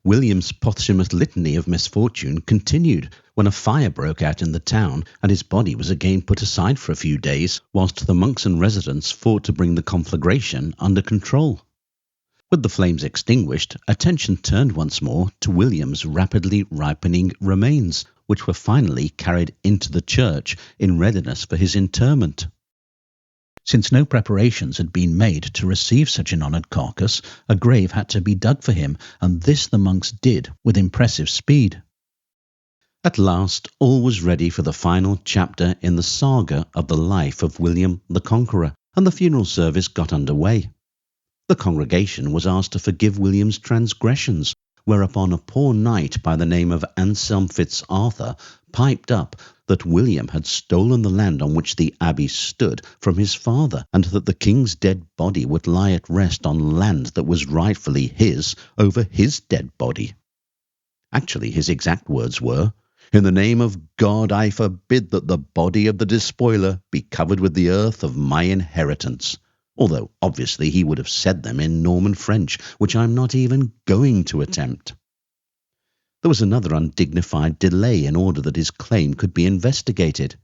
William's posthumous litany of misfortune continued when a fire broke out in the town and his body was again put aside for a few days whilst the monks and residents fought to bring the conflagration under control. With the flames extinguished, attention turned once more to William's rapidly ripening remains, which were finally carried into the church in readiness for his interment. Since no preparations had been made to receive such an honoured carcass, a grave had to be dug for him, and this the monks did with impressive speed. At last, all was ready for the final chapter in the saga of the life of William the Conqueror, and the funeral service got under way. The congregation was asked to forgive William's transgressions, whereupon a poor knight by the name of Anselm Fitzarthur piped up that William had stolen the land on which the abbey stood from his father, and that the king's dead body would lie at rest on land that was rightfully his over his dead body. Actually, his exact words were, "In the name of God, I forbid that the body of the despoiler be covered with the earth of my inheritance," although obviously he would have said them in Norman French, which I'm not even going to attempt. There was another undignified delay in order that his claim could be investigated.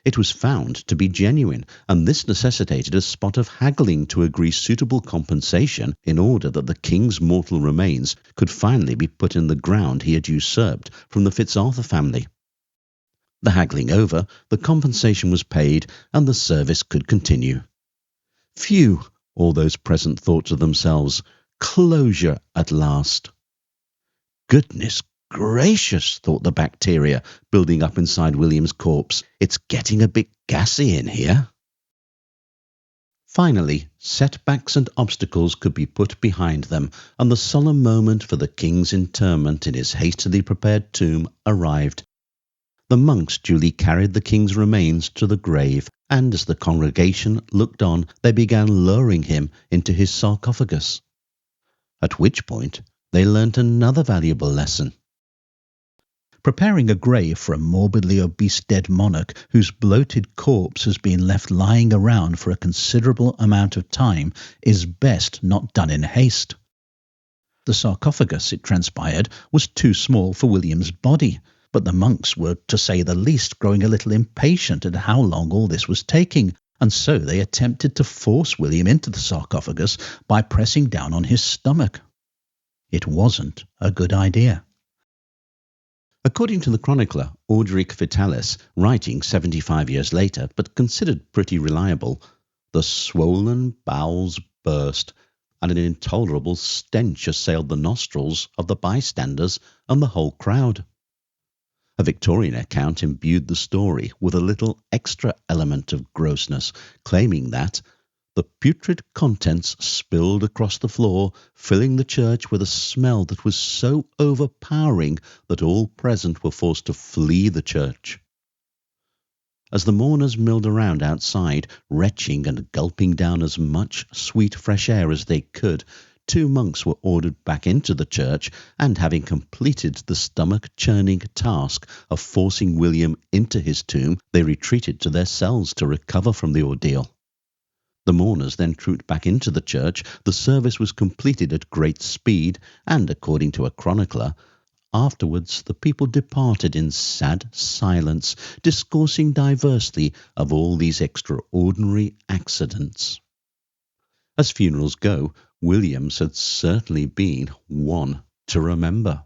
It was found to be genuine, and this necessitated a spot of haggling to agree suitable compensation in order that the king's mortal remains could finally be put in the ground he had usurped from the Fitzarthur family. The haggling over, the compensation was paid, and the service could continue. Phew, all those present thought to themselves, closure at last. Goodness gracious, thought the bacteria building up inside William's corpse. It's getting a bit gassy in here. Finally, setbacks and obstacles could be put behind them, and the solemn moment for the king's interment in his hastily prepared tomb arrived. The monks duly carried the king's remains to the grave, and as the congregation looked on, they began lowering him into his sarcophagus. At which point, they learnt another valuable lesson. Preparing a grave for a morbidly obese dead monarch whose bloated corpse has been left lying around for a considerable amount of time is best not done in haste. The sarcophagus, it transpired, was too small for William's body, but the monks were, to say the least, growing a little impatient at how long all this was taking, and so they attempted to force William into the sarcophagus by pressing down on his stomach. It wasn't a good idea. According to the chronicler Orderic Vitalis, writing 75 years later, but considered pretty reliable, the swollen bowels burst, and an intolerable stench assailed the nostrils of the bystanders and the whole crowd. A Victorian account imbued the story with a little extra element of grossness, claiming that the putrid contents spilled across the floor, filling the church with a smell that was so overpowering that all present were forced to flee the church. As the mourners milled around outside, retching and gulping down as much sweet fresh air as they could, 2 monks were ordered back into the church, and having completed the stomach-churning task of forcing William into his tomb, they retreated to their cells to recover from the ordeal. The mourners then trooped back into the church, the service was completed at great speed, and, according to a chronicler, afterwards the people departed in sad silence, discoursing diversely of all these extraordinary accidents. As funerals go, William's had certainly been one to remember.